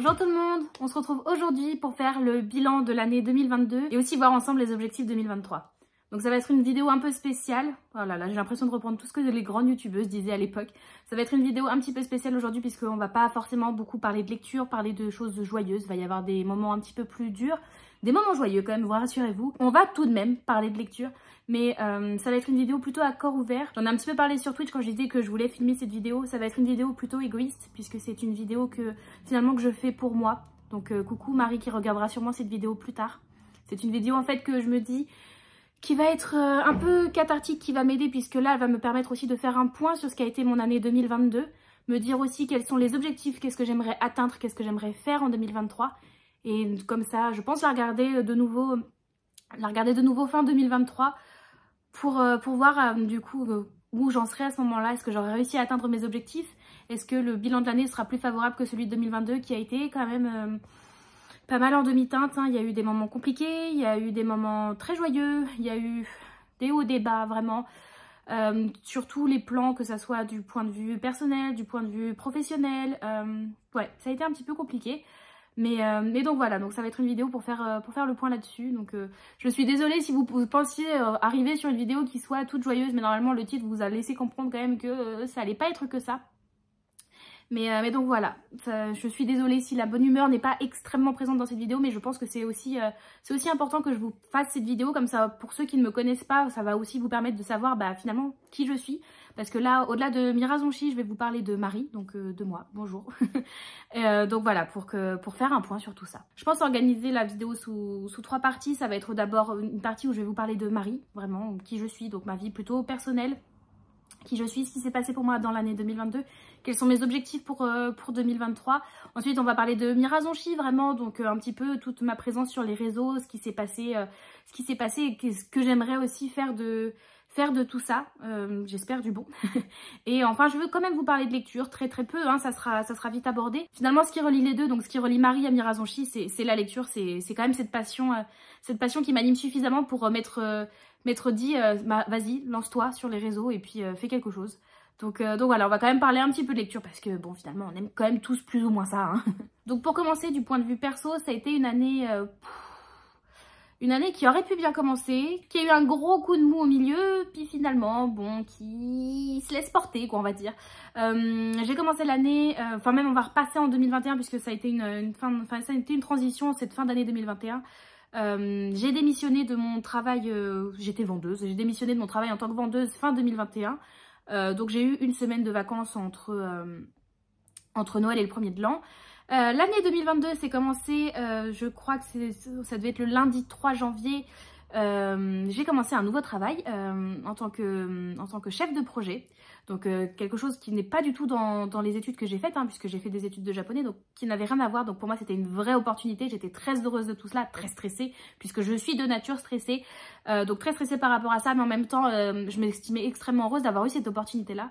Bonjour tout le monde, on se retrouve aujourd'hui pour faire le bilan de l'année 2022 et aussi voir ensemble les objectifs 2023. Donc ça va être une vidéo un peu spéciale, voilà, là j'ai l'impression de reprendre tout ce que les grandes youtubeuses disaient à l'époque. Ça va être une vidéo un petit peu spéciale aujourd'hui puisqu'on va pas forcément beaucoup parler de lecture, parler de choses joyeuses, il va y avoir des moments un petit peu plus durs, des moments joyeux quand même, vous rassurez-vous. On va tout de même parler de lecture, mais ça va être une vidéo plutôt à corps ouvert. J'en ai un petit peu parlé sur Twitch quand je disais que je voulais filmer cette vidéo. Ça va être une vidéo plutôt égoïste puisque c'est une vidéo que finalement que je fais pour moi. Donc coucou Marie qui regardera sûrement cette vidéo plus tard. C'est une vidéo en fait que je me dis qui va être un peu cathartique, qui va m'aider puisque là elle va me permettre aussi de faire un point sur ce qu'a été mon année 2022, me dire aussi quels sont les objectifs, qu'est-ce que j'aimerais atteindre, qu'est-ce que j'aimerais faire en 2023. Et comme ça, je pense la regarder de nouveau fin 2023 pour voir du coup où j'en serai à ce moment-là. Est-ce que j'aurai réussi à atteindre mes objectifs? Est-ce que le bilan de l'année sera plus favorable que celui de 2022 qui a été quand même pas mal en demi-teinte, hein. Il y a eu des moments compliqués, il y a eu des moments très joyeux, il y a eu des hauts, des bas vraiment. Sur tous les plans, que ça soit du point de vue personnel, du point de vue professionnel. Ouais, ça a été un petit peu compliqué. Mais donc voilà, donc ça va être une vidéo pour faire le point là-dessus. Donc je suis désolée si vous pensiez arriver sur une vidéo qui soit toute joyeuse, mais normalement le titre vous a laissé comprendre quand même que ça allait pas être que ça. Mais donc voilà, je suis désolée si la bonne humeur n'est pas extrêmement présente dans cette vidéo, mais je pense que c'est aussi important que je vous fasse cette vidéo, comme ça pour ceux qui ne me connaissent pas, ça va aussi vous permettre de savoir finalement qui je suis. Parce que là, au-delà de Mira Zonchi, je vais vous parler de Marie, donc de moi, bonjour. Donc voilà, pour faire un point sur tout ça. Je pense organiser la vidéo sous 3 parties. Ça va être d'abord une partie où je vais vous parler de Marie, vraiment, qui je suis, donc ma vie plutôt personnelle. Qui je suis, ce qui s'est passé pour moi dans l'année 2022, quels sont mes objectifs pour 2023. Ensuite, on va parler de Mira Zonchi, vraiment, donc un petit peu toute ma présence sur les réseaux, ce qui s'est passé et ce que j'aimerais aussi faire de tout ça, j'espère du bon. Et enfin, je veux quand même vous parler de lecture, très peu, hein, ça sera vite abordé. Finalement, ce qui relie les deux, donc ce qui relie Marie à Mira Zonchi, c'est la lecture, c'est quand même cette passion qui m'anime suffisamment pour m'être dit, vas-y, lance-toi sur les réseaux et puis fais quelque chose. Donc voilà, on va quand même parler un petit peu de lecture parce que bon, finalement, on aime quand même tous plus ou moins ça. Hein. Donc pour commencer, du point de vue perso, ça a été une année qui aurait pu bien commencer, qui a eu un gros coup de mou au milieu, puis finalement, bon, qui se laisse porter, quoi, on va dire. J'ai commencé l'année, enfin même on va repasser en 2021 puisque ça a été une transition cette fin d'année 2021. J'ai démissionné de mon travail, j'étais vendeuse, j'ai démissionné de mon travail en tant que vendeuse fin 2021. Donc j'ai eu une semaine de vacances entre Noël et le 1er de l'an. L'année 2022 c'est commencé, je crois que ça devait être le lundi 3 janvier. J'ai commencé un nouveau travail en tant que chef de projet. Donc quelque chose qui n'est pas du tout dans les études que j'ai faites, hein, puisque j'ai fait des études de japonais, donc qui n'avait rien à voir. Donc pour moi c'était une vraie opportunité, j'étais très heureuse de tout cela, très stressée, puisque je suis de nature stressée. Donc très stressée par rapport à ça, mais en même temps je m'estimais extrêmement heureuse d'avoir eu cette opportunité-là.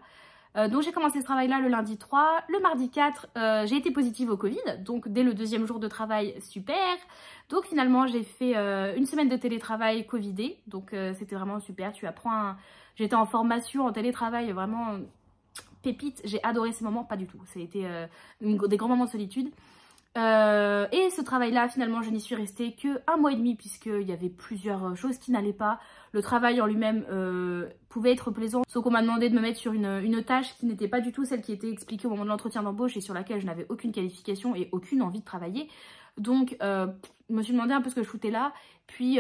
Donc j'ai commencé ce travail-là le lundi 3. Le mardi 4, j'ai été positive au Covid. Donc dès le 2e jour de travail, super. Donc finalement, j'ai fait une semaine de télétravail Covidé. Donc c'était vraiment super. Tu apprends J'étais en formation en télétravail, vraiment pépite. J'ai adoré ces moments, pas du tout. Ça a été des grands moments de solitude. Et ce travail-là, finalement, je n'y suis restée que 1 mois et demi puisqu'il y avait plusieurs choses qui n'allaient pas. Le travail en lui-même pouvait être plaisant, sauf qu'on m'a demandé de me mettre sur une tâche qui n'était pas du tout celle qui était expliquée au moment de l'entretien d'embauche et sur laquelle je n'avais aucune qualification et aucune envie de travailler. Donc, je me suis demandé un peu ce que je foutais là. Puis,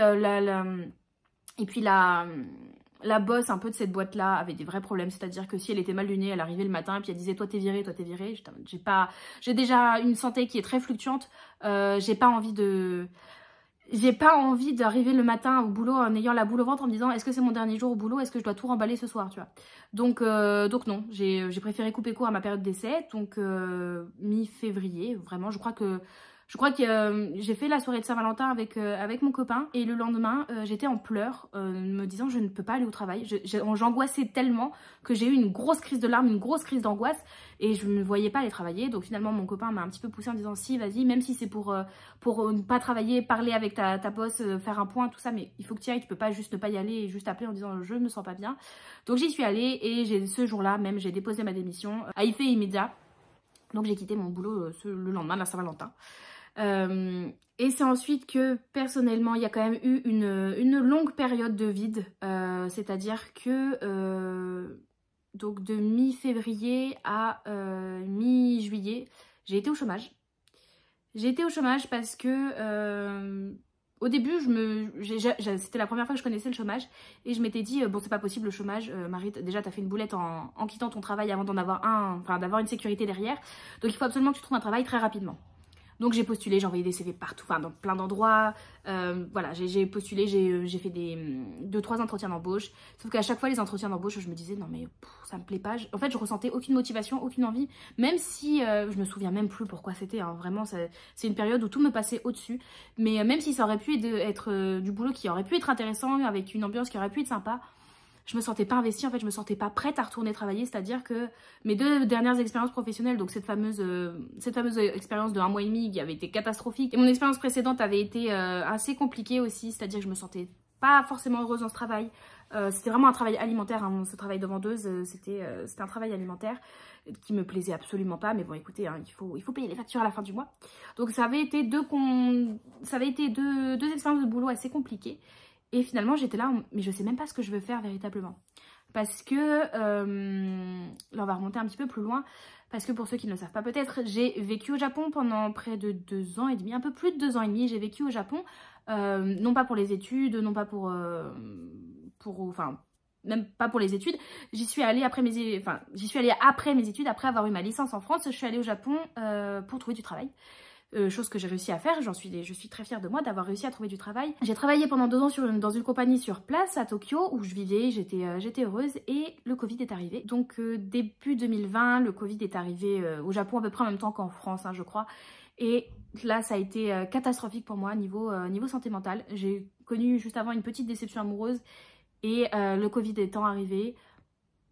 la boss un peu de cette boîte-là avait des vrais problèmes, c'est-à-dire que si elle était mal lunée, elle arrivait le matin et puis elle disait « toi t'es virée, toi t'es virée ». J'ai déjà une santé qui est très fluctuante, j'ai pas envie d'arriver le matin au boulot en ayant la boule au ventre en me disant est-ce que c'est mon dernier jour au boulot, est-ce que je dois tout remballer ce soir, tu vois. Donc non, j'ai préféré couper court à ma période d'essai, donc mi-février, vraiment, je crois que j'ai fait la soirée de Saint-Valentin avec mon copain et le lendemain j'étais en pleurs me disant je ne peux pas aller au travail. J'angoissais tellement que j'ai eu une grosse crise de larmes, une grosse crise d'angoisse et je ne voyais pas aller travailler. Donc finalement mon copain m'a un petit peu poussé en disant si vas-y, même si c'est pour ne pas travailler, parler avec ta boss, faire un point, tout ça, mais il faut que tu y ailles, tu peux pas juste ne pas y aller et juste appeler en disant je ne me sens pas bien. Donc j'y suis allée et ce jour-là même j'ai déposé ma démission à effet immédiat. Donc j'ai quitté mon boulot le lendemain de la Saint-Valentin. Et c'est ensuite que personnellement il y a quand même eu une longue période de vide, c'est-à-dire que donc de mi-février à mi-juillet, j'ai été au chômage. J'ai été au chômage parce que au début, c'était la première fois que je connaissais le chômage et je m'étais dit, bon c'est pas possible le chômage, Marie, déjà t'as fait une boulette en quittant ton travail avant d'en avoir d'avoir une sécurité derrière, donc il faut absolument que tu trouves un travail très rapidement. Donc j'ai postulé, j'ai envoyé des CV partout, enfin dans plein d'endroits, voilà, j'ai postulé, j'ai fait 2-3 entretiens d'embauche, sauf qu'à chaque fois les entretiens d'embauche, je me disais non mais ça me plaît pas, en fait je ressentais aucune motivation, aucune envie, même si je me souviens même plus pourquoi c'était, hein, vraiment c'est une période où tout me passait au-dessus, mais même si ça aurait pu être du boulot qui aurait pu être intéressant, avec une ambiance qui aurait pu être sympa, je me sentais pas investie, en fait je me sentais pas prête à retourner travailler, c'est-à-dire que mes 2 dernières expériences professionnelles, donc cette fameuse expérience de 1 mois et demi qui avait été catastrophique, et mon expérience précédente avait été assez compliquée aussi, c'est-à-dire que je me sentais pas forcément heureuse dans ce travail, c'était vraiment un travail alimentaire, hein, ce travail de vendeuse, c'était un travail alimentaire qui me plaisait absolument pas, mais bon écoutez, hein, il faut payer les factures à la fin du mois, donc ça avait été deux expériences de boulot assez compliquées. Et finalement, j'étais là, mais je sais même pas ce que je veux faire véritablement. Parce que, là on va remonter un petit peu plus loin, parce que pour ceux qui ne le savent pas peut-être, j'ai vécu au Japon pendant près de 2 ans et demi, un peu plus de 2 ans et demi, j'ai vécu au Japon, non pas pour les études, non pas enfin, même pas pour les études, j'y suis allée après mes études, après avoir eu ma licence en France, je suis allée au Japon pour trouver du travail. Chose que j'ai réussi à faire, je suis très fière de moi d'avoir réussi à trouver du travail. J'ai travaillé pendant 2 ans dans une compagnie sur place à Tokyo où je vivais, j'étais heureuse et le Covid est arrivé. Donc début 2020, le Covid est arrivé au Japon à peu près en même temps qu'en France, hein, je crois. Et là ça a été catastrophique pour moi niveau santé mentale. J'ai connu juste avant une petite déception amoureuse et le Covid étant arrivé,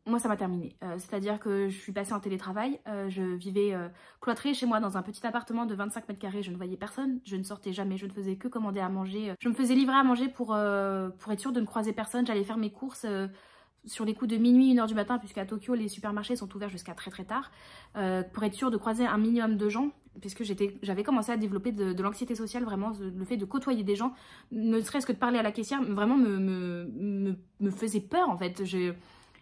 moi ça m'a terminé, c'est-à-dire que je suis passée en télétravail, je vivais cloîtrée chez moi dans un petit appartement de 25 mètres carrés, je ne voyais personne, je ne sortais jamais, je ne faisais que commander à manger, je me faisais livrer à manger pour être sûre de ne croiser personne, j'allais faire mes courses sur les coups de minuit, 1h du matin, puisqu'à Tokyo les supermarchés sont ouverts jusqu'à très très tard, pour être sûre de croiser un minimum de gens, puisque j'avais commencé à développer de l'anxiété sociale, vraiment le fait de côtoyer des gens, ne serait-ce que de parler à la caissière, vraiment me faisait peur en fait.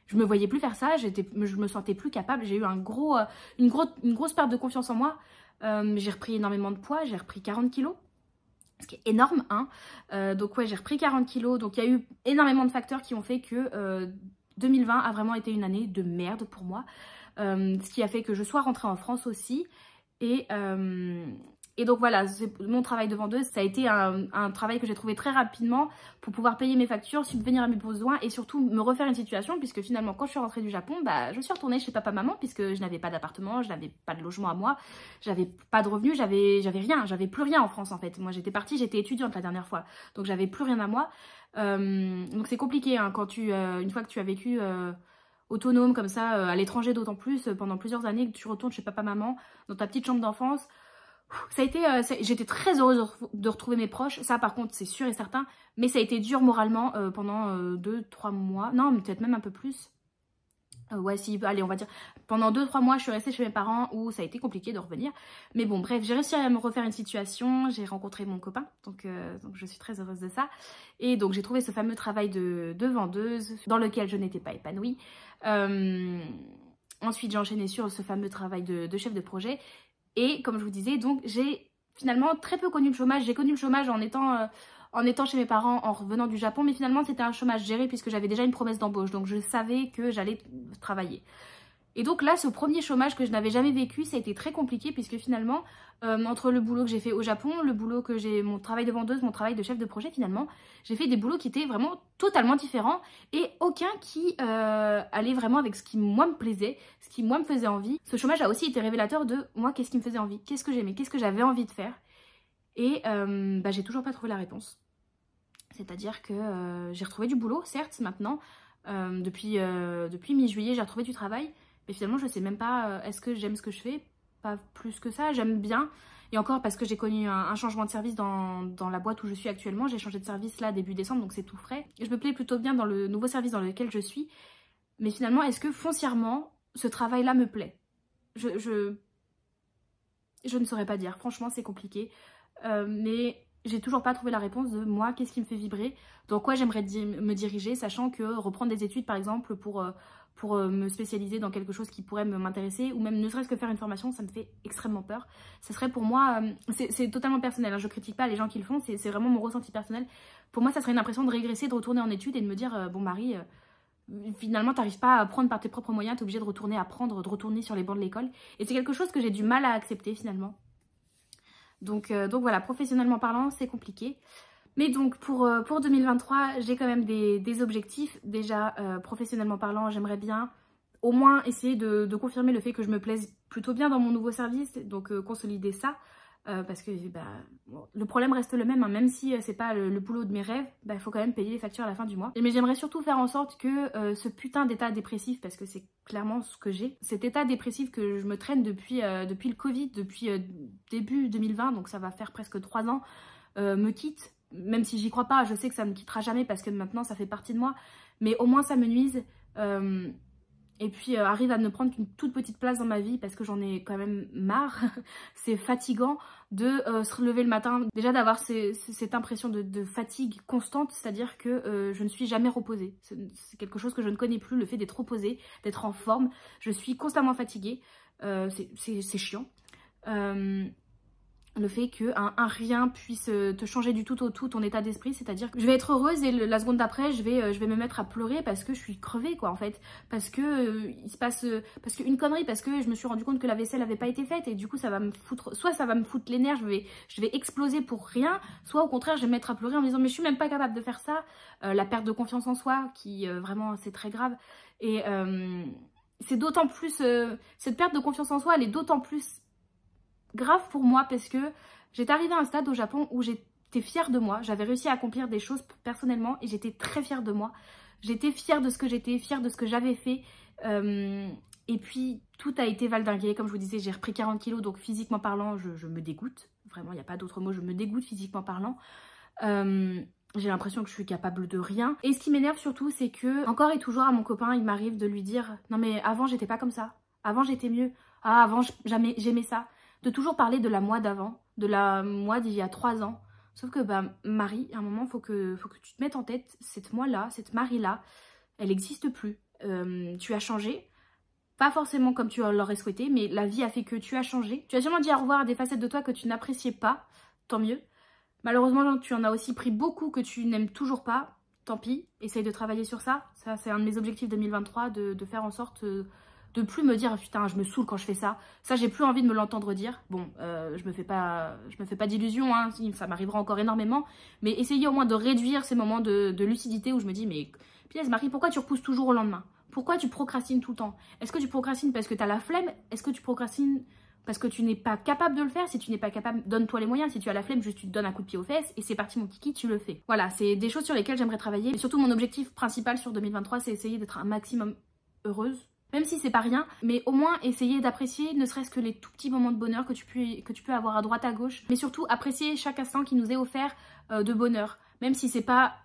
Je me voyais plus faire ça, je me sentais plus capable, j'ai eu une grosse perte de confiance en moi, j'ai repris énormément de poids, j'ai repris 40 kilos, ce qui est énorme, hein. Donc ouais, j'ai repris 40 kilos, donc il y a eu énormément de facteurs qui ont fait que 2020 a vraiment été une année de merde pour moi, ce qui a fait que je sois rentrée en France aussi, et donc voilà, mon travail de vendeuse, ça a été un travail que j'ai trouvé très rapidement pour pouvoir payer mes factures, subvenir à mes besoins et surtout me refaire une situation, puisque finalement quand je suis rentrée du Japon, je suis retournée chez papa-maman puisque je n'avais pas d'appartement, je n'avais pas de logement à moi, j'avais pas de revenus, j'avais rien, j'avais plus rien en France en fait. Moi j'étais partie, j'étais étudiante la dernière fois, donc j'avais plus rien à moi. Donc c'est compliqué hein, quand une fois que tu as vécu autonome comme ça, à l'étranger d'autant plus, pendant plusieurs années, que tu retournes chez papa-maman dans ta petite chambre d'enfance. Ça a été, j'étais très heureuse de retrouver mes proches, ça par contre c'est sûr et certain, mais ça a été dur moralement pendant 2-3 mois, non peut-être même un peu plus, ouais si, allez on va dire, pendant 2-3 mois je suis restée chez mes parents où ça a été compliqué de revenir, mais bon bref, j'ai réussi à me refaire une situation, j'ai rencontré mon copain, donc je suis très heureuse de ça, et donc j'ai trouvé ce fameux travail de vendeuse dans lequel je n'étais pas épanouie, ensuite j'ai enchaîné sur ce fameux travail de chef de projet. Et comme je vous disais, donc j'ai finalement très peu connu le chômage. J'ai connu le chômage en étant chez mes parents, en revenant du Japon. Mais finalement, c'était un chômage géré puisque j'avais déjà une promesse d'embauche. Donc je savais que j'allais travailler. Et donc là, ce premier chômage que je n'avais jamais vécu, ça a été très compliqué puisque finalement, entre le boulot que j'ai fait au Japon, mon travail de vendeuse, mon travail de chef de projet, finalement, j'ai fait des boulots qui étaient vraiment totalement différents et aucun qui allait vraiment avec ce qui moi me plaisait, ce qui moi me faisait envie. Ce chômage a aussi été révélateur de moi, qu'est-ce qui me faisait envie, qu'est-ce que j'aimais, qu'est-ce que j'avais envie de faire. Et j'ai toujours pas trouvé la réponse. C'est-à-dire que j'ai retrouvé du boulot, certes, maintenant, depuis mi-juillet, j'ai retrouvé du travail. Mais finalement, je sais même pas, est-ce que j'aime ce que je fais? Pas plus que ça, j'aime bien. Et encore parce que j'ai connu un changement de service dans la boîte où je suis actuellement. J'ai changé de service là début décembre, donc c'est tout frais. Je me plais plutôt bien dans le nouveau service dans lequel je suis. Mais finalement, est-ce que foncièrement, ce travail-là me plaît? Je ne saurais pas dire, franchement c'est compliqué. Mais j'ai toujours pas trouvé la réponse de moi, qu'est-ce qui me fait vibrer, dans quoi j'aimerais me diriger, sachant que reprendre des études par exemple pour me spécialiser dans quelque chose qui pourrait m'intéresser, ou même ne serait-ce que faire une formation, ça me fait extrêmement peur. Ce serait pour moi, c'est totalement personnel, hein, je critique pas les gens qui le font, c'est vraiment mon ressenti personnel. Pour moi ça serait une impression de régresser, de retourner en études et de me dire, bon Marie, finalement t'arrives pas à apprendre par tes propres moyens, t'es obligée de retourner apprendre, de retourner sur les bancs de l'école. Et c'est quelque chose que j'ai du mal à accepter finalement. Donc voilà, professionnellement parlant, c'est compliqué. Mais donc pour 2023, j'ai quand même des objectifs. Déjà, professionnellement parlant, j'aimerais bien au moins essayer de confirmer le fait que je me plaise plutôt bien dans mon nouveau service. Donc consolider ça. Parce que bon, le problème reste le même, hein. Même si c'est pas le boulot de mes rêves, il faut quand même payer les factures à la fin du mois. Mais j'aimerais surtout faire en sorte que ce putain d'état dépressif, parce que c'est clairement ce que j'ai, cet état dépressif que je me traîne depuis le Covid, depuis début 2020, donc ça va faire presque 3 ans, me quitte. Même si j'y crois pas, je sais que ça me quittera jamais parce que maintenant ça fait partie de moi, mais au moins ça me nuise. Et puis arrive à ne prendre qu'une toute petite place dans ma vie parce que j'en ai quand même marre. C'est fatigant de se lever le matin, déjà d'avoir cette impression de fatigue constante, c'est-à-dire que je ne suis jamais reposée. C'est quelque chose que je ne connais plus, le fait d'être reposée, d'être en forme. Je suis constamment fatiguée, c'est chiant. Le fait qu'un rien puisse te changer du tout au tout ton état d'esprit, c'est-à-dire que je vais être heureuse et la seconde d'après je vais me mettre à pleurer parce que je suis crevée quoi en fait, parce que il se passe parce qu'une connerie, parce que je me suis rendu compte que la vaisselle n'avait pas été faite et du coup ça va me foutre, soit ça va me foutre les nerfs, je vais exploser pour rien, soit au contraire je vais me mettre à pleurer en me disant mais je suis même pas capable de faire ça. La perte de confiance en soi qui vraiment c'est très grave et c'est d'autant plus cette perte de confiance en soi elle est d'autant plus grave pour moi parce que j'étais arrivée à un stade au Japon où j'étais fière de moi. J'avais réussi à accomplir des choses personnellement et j'étais très fière de moi. J'étais fière de ce que j'étais, fière de ce que j'avais fait. Et puis tout a été valdingué. Comme je vous disais, j'ai repris 40 kilos, donc physiquement parlant, je me dégoûte. Vraiment, il n'y a pas d'autre mot, je me dégoûte physiquement parlant. J'ai l'impression que je suis capable de rien. Et ce qui m'énerve surtout, c'est que, encore et toujours à mon copain, il m'arrive de lui dire « Non mais avant, j'étais pas comme ça. Avant, j'étais mieux. Ah, avant, j'aimais ça. » De toujours parler de la moi d'avant, de la moi d'il y a 3 ans. Sauf que Marie, à un moment, faut que tu te mettes en tête, cette moi-là, cette Marie-là, elle n'existe plus. Tu as changé, pas forcément comme tu l'aurais souhaité, mais la vie a fait que tu as changé. Tu as sûrement dit au revoir à des facettes de toi que tu n'appréciais pas, tant mieux. Malheureusement, tu en as aussi pris beaucoup que tu n'aimes toujours pas, tant pis. Essaye de travailler sur ça. Ça, c'est un de mes objectifs 2023, de faire en sorte de plus me dire putain je me saoule quand je fais ça. Ça j'ai plus envie de me l'entendre dire. Bon je me fais pas d'illusions, hein, ça m'arrivera encore énormément. Mais essayer au moins de réduire ces moments de lucidité où je me dis mais punaise Marie, pourquoi tu repousses toujours au lendemain? Pourquoi tu procrastines tout le temps? Est-ce que tu procrastines parce que tu as la flemme? Est-ce que tu procrastines parce que tu n'es pas capable de le faire? Si tu n'es pas capable, donne-toi les moyens. Si tu as la flemme, juste tu te donnes un coup de pied aux fesses et c'est parti mon kiki, tu le fais. Voilà, c'est des choses sur lesquelles j'aimerais travailler. Mais surtout mon objectif principal sur 2023, c'est essayer d'être un maximum heureuse. Même si c'est pas rien, mais au moins essayer d'apprécier ne serait-ce que les tout petits moments de bonheur que tu peux avoir à droite à gauche, mais surtout apprécier chaque instant qui nous est offert de bonheur, même si c'est pas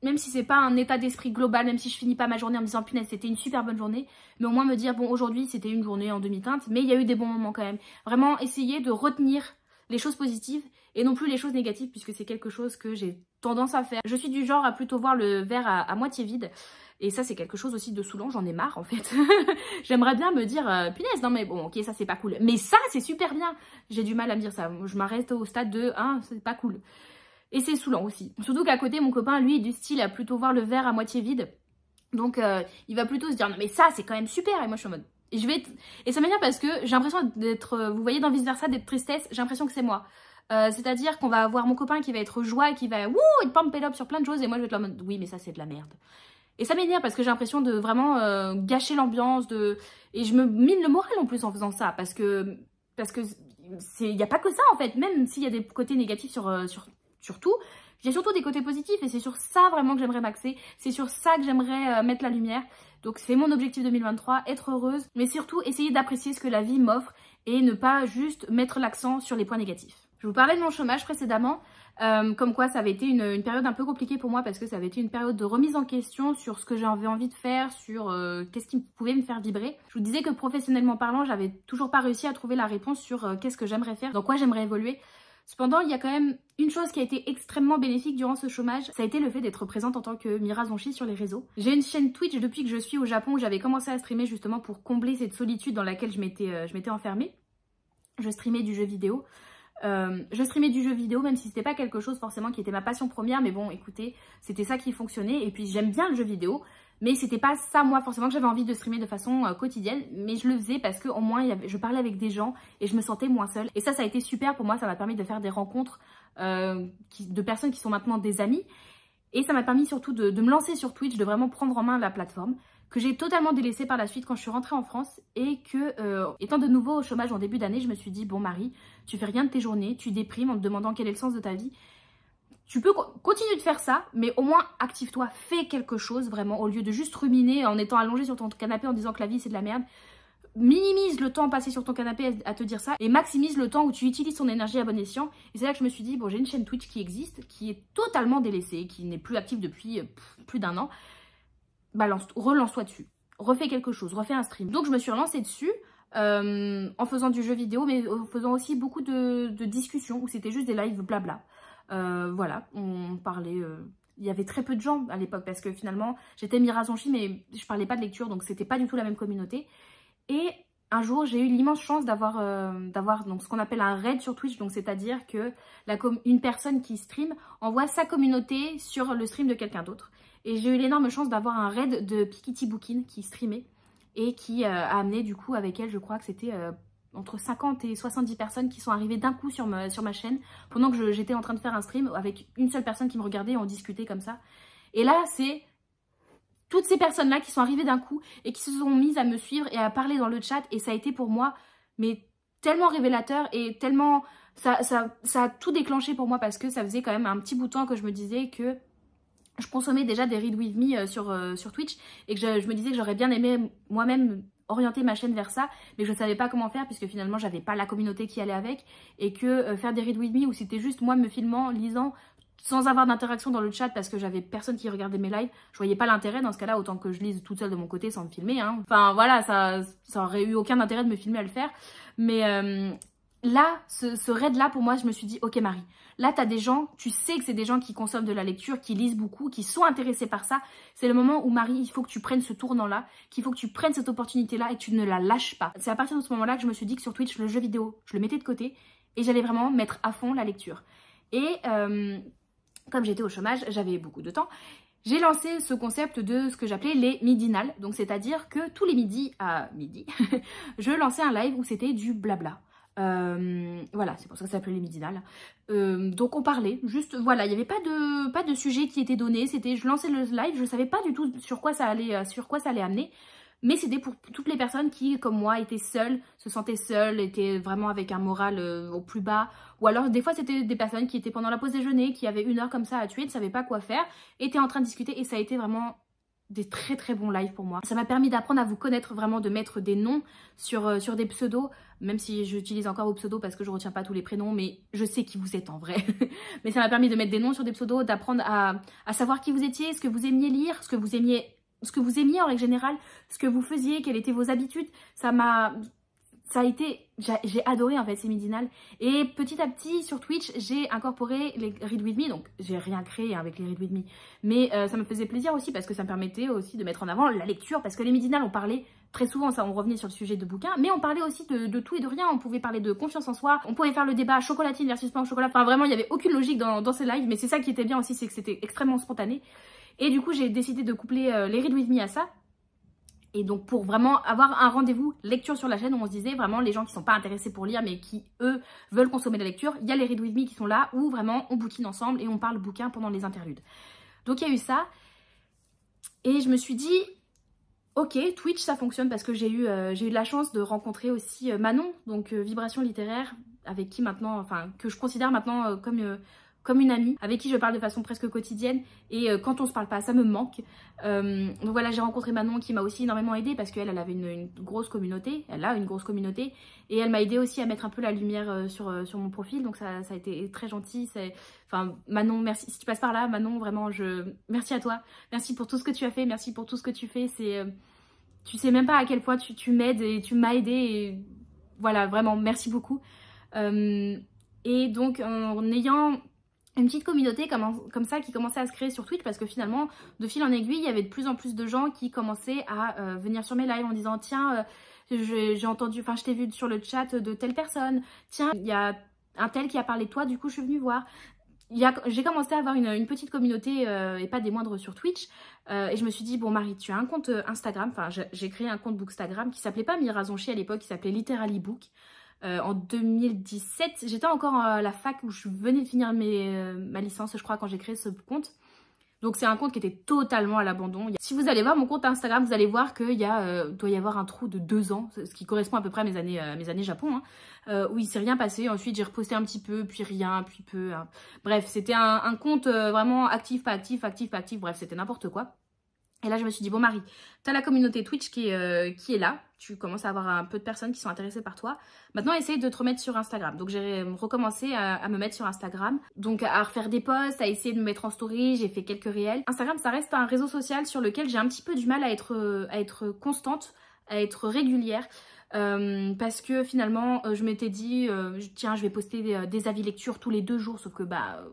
un état d'esprit global, même si je finis pas ma journée en me disant punaise c'était une super bonne journée, mais au moins me dire bon aujourd'hui c'était une journée en demi-teinte, mais il y a eu des bons moments quand même. Vraiment essayer de retenir les choses positives et non plus les choses négatives puisque c'est quelque chose que j'ai tendance à faire. Je suis du genre à plutôt voir le verre à moitié vide. Et ça c'est quelque chose aussi de saoulant, j'en ai marre en fait. J'aimerais bien me dire punaise non mais bon ok ça c'est pas cool, mais ça c'est super bien. J'ai du mal à me dire ça, je m'arrête au stade de hein c'est pas cool. Et c'est saoulant aussi. Surtout qu'à côté mon copain lui est du style à plutôt voir le verre à moitié vide. Donc il va plutôt se dire non mais ça c'est quand même super, et moi je suis en mode et ça m'énerve parce que j'ai l'impression d'être, vous voyez dans vice versa, d'être tristesse, j'ai l'impression que c'est moi. C'est-à-dire qu'on va avoir mon copain qui va être joie et qui va être pump it up sur plein de choses et moi je vais être là en mode oui mais ça c'est de la merde. Et ça m'énerve parce que j'ai l'impression de vraiment gâcher l'ambiance, et je me mine le moral en plus en faisant ça parce que il n'y a pas que ça en fait, même s'il y a des côtés négatifs sur tout, il y a surtout des côtés positifs et c'est sur ça vraiment que j'aimerais m'axer, c'est sur ça que j'aimerais mettre la lumière. Donc c'est mon objectif 2023, être heureuse, mais surtout essayer d'apprécier ce que la vie m'offre et ne pas juste mettre l'accent sur les points négatifs. Je vous parlais de mon chômage précédemment. Comme quoi ça avait été une période un peu compliquée pour moi parce que ça avait été une période de remise en question sur ce que j'avais envie de faire, sur qu'est-ce qui pouvait me faire vibrer. Je vous disais que professionnellement parlant, j'avais toujours pas réussi à trouver la réponse sur qu'est-ce que j'aimerais faire, dans quoi j'aimerais évoluer. Cependant, il y a quand même une chose qui a été extrêmement bénéfique durant ce chômage, ça a été le fait d'être présente en tant que Mira Zonchi sur les réseaux. J'ai une chaîne Twitch depuis que je suis au Japon où j'avais commencé à streamer justement pour combler cette solitude dans laquelle je m'étais enfermée. Je streamais du jeu vidéo. Même si c'était pas quelque chose forcément qui était ma passion première, mais bon écoutez, c'était ça qui fonctionnait et puis j'aime bien le jeu vidéo, mais c'était pas ça moi forcément que j'avais envie de streamer de façon quotidienne, mais je le faisais parce que au moins je parlais avec des gens et je me sentais moins seule et ça a été super pour moi, ça m'a permis de faire des rencontres de personnes qui sont maintenant des amis et ça m'a permis surtout de me lancer sur Twitch, de vraiment prendre en main la plateforme que j'ai totalement délaissé par la suite quand je suis rentrée en France et que, étant de nouveau au chômage en début d'année, je me suis dit, bon Marie, tu fais rien de tes journées, tu déprimes en te demandant quel est le sens de ta vie. Tu peux continuer de faire ça, mais au moins active-toi, fais quelque chose vraiment, au lieu de juste ruminer en étant allongé sur ton canapé en disant que la vie c'est de la merde. Minimise le temps passé sur ton canapé à te dire ça et maximise le temps où tu utilises ton énergie à bon escient. Et c'est là que je me suis dit, bon j'ai une chaîne Twitch qui existe, qui est totalement délaissée, qui n'est plus active depuis plus d'1 an. Relance-toi dessus, refais quelque chose, refais un stream. Donc je me suis relancée dessus en faisant du jeu vidéo, mais en faisant aussi beaucoup de discussions où c'était juste des lives blabla. Voilà, on parlait, il y avait très peu de gens à l'époque parce que finalement j'étais Mira Zonchi mais je parlais pas de lecture donc c'était pas du tout la même communauté. Et un jour j'ai eu l'immense chance d'avoir donc ce qu'on appelle un raid sur Twitch, donc c'est-à-dire que une personne qui stream envoie sa communauté sur le stream de quelqu'un d'autre. Et j'ai eu l'énorme chance d'avoir un raid de Pikiti Bookin qui streamait et qui a amené du coup avec elle, je crois que c'était entre 50 et 70 personnes qui sont arrivées d'un coup sur ma chaîne pendant que j'étais en train de faire un stream avec une seule personne qui me regardait et on discutait comme ça. Et là, c'est toutes ces personnes-là qui sont arrivées d'un coup et qui se sont mises à me suivre et à parler dans le chat et ça a été pour moi mais tellement révélateur et tellement... Ça a tout déclenché pour moi parce que ça faisait quand même un petit bout de temps que je me disais que je consommais déjà des Read With Me sur Twitch et que je me disais que j'aurais bien aimé moi-même orienter ma chaîne vers ça, mais je ne savais pas comment faire puisque finalement j'avais pas la communauté qui allait avec et que faire des Read With Me où c'était juste moi me filmant, lisant, sans avoir d'interaction dans le chat parce que j'avais personne qui regardait mes lives, je voyais pas l'intérêt dans ce cas-là, autant que je lise toute seule de mon côté sans me filmer, hein. Enfin voilà, ça aurait eu aucun intérêt de me filmer à le faire, mais... là, ce raid-là, pour moi, je me suis dit, ok Marie, là, t'as des gens, tu sais que c'est des gens qui consomment de la lecture, qui lisent beaucoup, qui sont intéressés par ça. C'est le moment où Marie, il faut que tu prennes ce tournant-là, qu'il faut que tu prennes cette opportunité-là et que tu ne la lâches pas. C'est à partir de ce moment-là que je me suis dit que sur Twitch, le jeu vidéo, je le mettais de côté et j'allais vraiment mettre à fond la lecture. Et comme j'étais au chômage, j'avais beaucoup de temps. J'ai lancé ce concept de ce que j'appelais les midinales. Donc, c'est-à-dire que tous les midis à midi, je lançais un live où c'était du blabla. Voilà, c'est pour ça que ça s'appelait les midinales. Donc on parlait, juste voilà, il n'y avait pas de sujet qui était donné, c'était je lançais le live, je savais pas du tout sur quoi ça allait amener, mais c'était pour toutes les personnes qui, comme moi, étaient seules, se sentaient seules, étaient vraiment avec un moral au plus bas, ou alors des fois c'était des personnes qui étaient pendant la pause déjeuner, qui avaient 1 heure comme ça à tuer, ne savaient pas quoi faire, étaient en train de discuter et ça a été vraiment des très très bons lives pour moi. Ça m'a permis d'apprendre à vous connaître vraiment, de mettre des noms sur des pseudos, même si j'utilise encore vos pseudos parce que je retiens pas tous les prénoms, mais je sais qui vous êtes en vrai. Mais ça m'a permis de mettre des noms sur des pseudos, d'apprendre à savoir qui vous étiez, ce que vous aimiez lire, ce que vous aimiez en règle générale, ce que vous faisiez, quelles étaient vos habitudes. J'ai adoré en fait ces midinales et petit à petit sur Twitch j'ai incorporé les Read With Me, donc j'ai rien créé avec les Read With Me, mais ça me faisait plaisir aussi parce que ça me permettait aussi de mettre en avant la lecture, parce que les midinales on parlait très souvent, ça on revenait sur le sujet de bouquins, mais on parlait aussi de tout et de rien, on pouvait parler de confiance en soi, on pouvait faire le débat chocolatine versus pain au chocolat, enfin vraiment il n'y avait aucune logique dans ces lives, mais c'est ça qui était bien aussi, c'est que c'était extrêmement spontané et du coup j'ai décidé de coupler les Read With Me à ça. Et donc pour vraiment avoir un rendez-vous lecture sur la chaîne où on se disait vraiment les gens qui sont pas intéressés pour lire mais qui eux veulent consommer la lecture, il y a les Read With Me qui sont là où vraiment on bouquine ensemble et on parle bouquin pendant les interludes. Donc il y a eu ça et je me suis dit ok, Twitch ça fonctionne parce que j'ai eu de la chance de rencontrer aussi Manon, donc Vibration Littéraire, avec qui maintenant, enfin que je considère maintenant comme comme une amie avec qui je parle de façon presque quotidienne et quand on se parle pas, ça me manque. Donc voilà, j'ai rencontré Manon qui m'a aussi énormément aidée parce qu'elle avait une grosse communauté, elle a une grosse communauté et elle m'a aidée aussi à mettre un peu la lumière sur mon profil, donc ça a été très gentil. Enfin Manon, merci, si tu passes par là, Manon, vraiment, merci à toi, merci pour tout ce que tu as fait, merci pour tout ce que tu fais, tu sais même pas à quel point tu m'aides et tu m'as aidée et voilà, vraiment, merci beaucoup. Et donc en ayant une petite communauté comme ça qui commençait à se créer sur Twitch, parce que finalement de fil en aiguille il y avait de plus en plus de gens qui commençaient à venir sur mes lives en disant tiens j'ai entendu, enfin je t'ai vu sur le chat de telle personne, tiens il y a un tel qui a parlé de toi, du coup je suis venue voir. J'ai commencé à avoir une petite communauté et pas des moindres sur Twitch et je me suis dit bon Marie, tu as un compte Instagram, enfin j'ai créé un compte Bookstagram qui s'appelait pas Mirazonchi à l'époque, qui s'appelait Literally Book. En 2017, j'étais encore à la fac où je venais de finir ma licence, je crois, quand j'ai créé ce compte. Donc c'est un compte qui était totalement à l'abandon. Si vous allez voir mon compte Instagram, vous allez voir qu'il doit y avoir un trou de 2 ans, ce qui correspond à peu près à mes années Japon, hein, où il s'est rien passé. Ensuite j'ai reposté un petit peu, puis rien, puis peu. Hein. Bref, c'était un compte vraiment actif, pas actif, actif, pas actif, bref, c'était n'importe quoi. Et là, je me suis dit, bon Marie, tu as la communauté Twitch qui est là. Tu commences à avoir un peu de personnes qui sont intéressées par toi. Maintenant, essaye de te remettre sur Instagram. Donc, j'ai recommencé à me mettre sur Instagram. Donc, à refaire des posts, à essayer de me mettre en story. J'ai fait quelques réels. Instagram, ça reste un réseau social sur lequel j'ai un petit peu du mal à être constante, à être régulière. Parce que finalement je m'étais dit tiens je vais poster des avis lecture tous les 2 jours, sauf que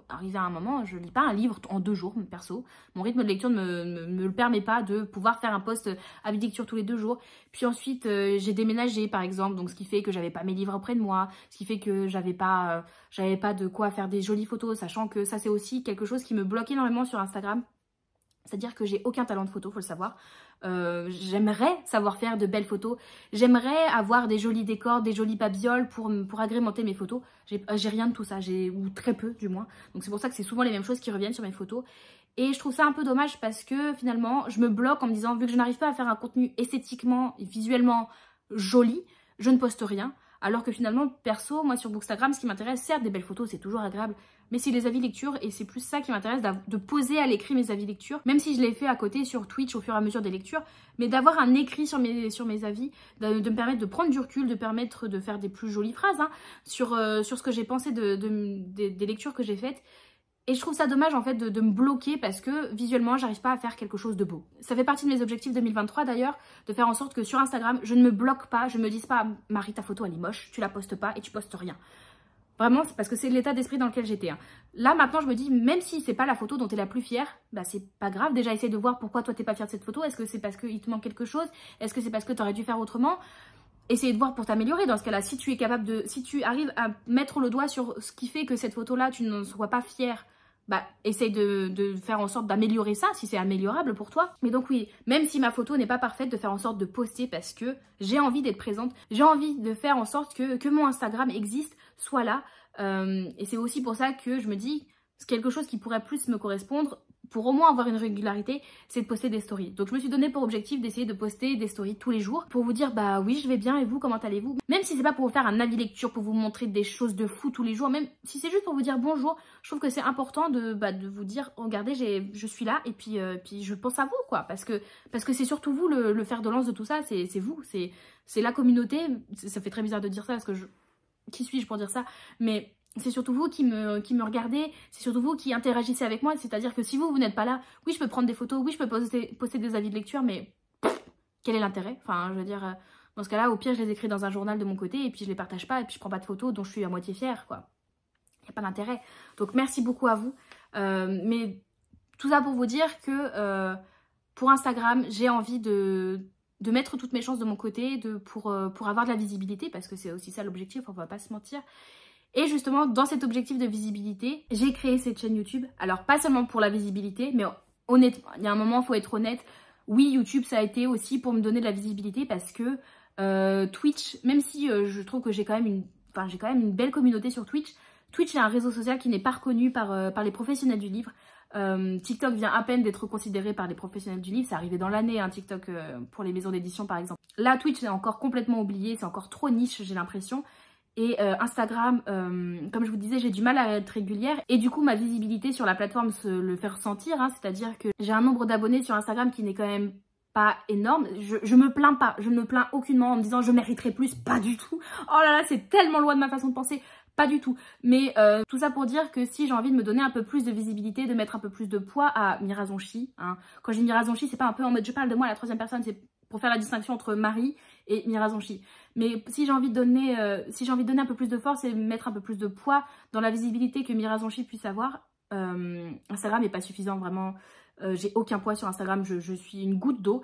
arrivé à un moment je lis pas un livre en 2 jours perso, mon rythme de lecture ne me le permet pas de pouvoir faire un post avis lecture tous les 2 jours. Puis ensuite j'ai déménagé par exemple, donc ce qui fait que j'avais pas mes livres auprès de moi, ce qui fait que j'avais pas de quoi faire des jolies photos, sachant que ça c'est aussi quelque chose qui me bloque énormément sur Instagram. C'est-à-dire que j'ai aucun talent de photo, faut le savoir. J'aimerais savoir faire de belles photos. J'aimerais avoir des jolis décors, des jolies babioles pour agrémenter mes photos. J'ai rien de tout ça, ou très peu du moins. Donc c'est pour ça que c'est souvent les mêmes choses qui reviennent sur mes photos. Et je trouve ça un peu dommage parce que finalement, je me bloque en me disant, vu que je n'arrive pas à faire un contenu esthétiquement et visuellement joli, je ne poste rien. Alors que finalement, perso, moi sur Bookstagram, ce qui m'intéresse, certes des belles photos, c'est toujours agréable, mais c'est les avis lecture et c'est plus ça qui m'intéresse, de poser à l'écrit mes avis lecture, même si je l'ai fait à côté sur Twitch au fur et à mesure des lectures, mais d'avoir un écrit sur mes avis, de me permettre de prendre du recul, de permettre de faire des plus jolies phrases hein, sur ce que j'ai pensé des lectures que j'ai faites. Et je trouve ça dommage en fait de me bloquer parce que visuellement j'arrive pas à faire quelque chose de beau. Ça fait partie de mes objectifs 2023 d'ailleurs, de faire en sorte que sur Instagram je ne me bloque pas, je me dise pas Marie ta photo elle est moche, tu la postes pas et tu postes rien. Vraiment c'est parce que c'est l'état d'esprit dans lequel j'étais. Hein. Là maintenant je me dis même si c'est pas la photo dont tu es la plus fière, bah c'est pas grave, déjà essaye de voir pourquoi toi t'es pas fière de cette photo, est-ce que c'est parce qu'il te manque quelque chose, est-ce que c'est parce que tu aurais dû faire autrement? Essayer de voir pour t'améliorer dans ce cas-là, si tu es capable si tu arrives à mettre le doigt sur ce qui fait que cette photo-là tu ne sois pas fière, bah essaye de faire en sorte d'améliorer ça si c'est améliorable pour toi. Mais donc oui, même si ma photo n'est pas parfaite, de faire en sorte de poster parce que j'ai envie d'être présente, j'ai envie de faire en sorte que mon Instagram existe, soit là. Et c'est aussi pour ça que je me dis, c'est quelque chose qui pourrait plus me correspondre pour au moins avoir une régularité, c'est de poster des stories. Donc je me suis donné pour objectif d'essayer de poster des stories tous les jours pour vous dire bah oui je vais bien et vous comment allez-vous. Même si c'est pas pour vous faire un avis lecture, pour vous montrer des choses de fou tous les jours, même si c'est juste pour vous dire bonjour, je trouve que c'est important de vous dire regardez je suis là et puis je pense à vous quoi, parce que c'est surtout vous le fer de lance de tout ça, c'est vous, c'est la communauté. Ça fait très bizarre de dire ça parce que qui suis-je pour dire ça, mais c'est surtout vous qui me regardez, c'est surtout vous qui interagissez avec moi, c'est-à-dire que si vous n'êtes pas là, oui je peux prendre des photos, oui je peux poster des avis de lecture, mais quel est l'intérêt? Enfin je veux dire, dans ce cas-là au pire je les écris dans un journal de mon côté et puis je les partage pas et puis je prends pas de photos dont je suis à moitié fière quoi. Il n'y a pas d'intérêt. Donc merci beaucoup à vous, mais tout ça pour vous dire que pour Instagram j'ai envie de mettre toutes mes chances de mon côté pour avoir de la visibilité, parce que c'est aussi ça l'objectif, on va pas se mentir. Et justement, dans cet objectif de visibilité, j'ai créé cette chaîne YouTube. Alors, pas seulement pour la visibilité, mais honnêtement, il y a un moment, il faut être honnête. Oui, YouTube, ça a été aussi pour me donner de la visibilité parce que Twitch, même si je trouve que j'ai quand même une belle communauté sur Twitch, Twitch est un réseau social qui n'est pas reconnu par les professionnels du livre. TikTok vient à peine d'être considéré par les professionnels du livre, c'est arrivé dans l'année, hein, TikTok pour les maisons d'édition par exemple. Là, Twitch est encore complètement oublié, c'est encore trop niche, j'ai l'impression. Et Instagram, comme je vous disais, j'ai du mal à être régulière et du coup ma visibilité sur la plateforme le fait ressentir, hein, c'est-à-dire que j'ai un nombre d'abonnés sur Instagram qui n'est quand même pas énorme. Je me plains pas, je ne me plains aucunement en me disant je mériterais plus, pas du tout. Oh là là, c'est tellement loin de ma façon de penser, pas du tout. Mais tout ça pour dire que si j'ai envie de me donner un peu plus de visibilité, de mettre un peu plus de poids à Mirazonchi, hein. Quand je dis Mirazonchi, c'est pas un peu en mode je parle de moi à la troisième personne, c'est pour faire la distinction entre Marie et Mirazonchi. Mais si j'ai envie de donner, un peu plus de force et mettre un peu plus de poids dans la visibilité que Mirazonchi puisse avoir, Instagram n'est pas suffisant vraiment. J'ai aucun poids sur Instagram, je suis une goutte d'eau.